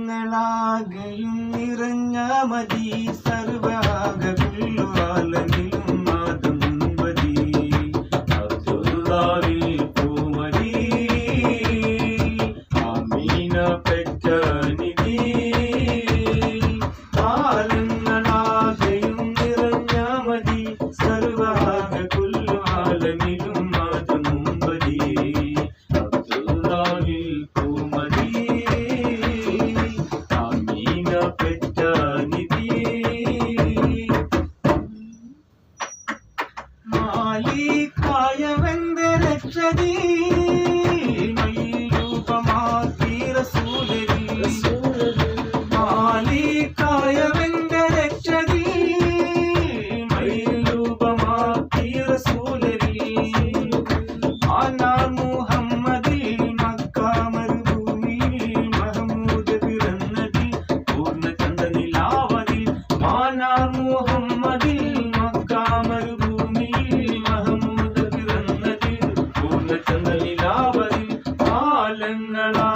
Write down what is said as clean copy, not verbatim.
ആലങ്ങളാകെയും നിറഞ്ഞ മതി സർവാകവില്ലുവാലനിലും നാദം മതി അബ്ദുല്ലാവിൽ പൂമതി ആമീന പെറ്റ നിധി ആലങ്ങളാകെയും നിറഞ്ഞ മതി സർവാകവില്ലുവാലനിലും നാദം മതി അബ്ദുല്ലാവിൽ പൂമതി മാലിക്കായവന്റെ രക്ഷതി മൈരൂപമാക്കി റസൂലരി മാലിക്കായവന്റെ രക്ഷതി മൈരൂപമാക്കി റസൂലരി ആനാർ മുഹമ്മദിൽ മക്ക മരുഭൂമിയിൽ മഹമൂദ് പിറന്നതിൽ പൂർണ്ണചന്ദ്ര നിലാവതിൽ ആനാർ മുഹമ്മദിൽ മക്ക മരുഭൂമിയിൽ മഹമൂദ് പിറന്നതിൽ പൂർണ്ണചന്ദ്ര നിലാവതിൽ കാലങ്ങളാ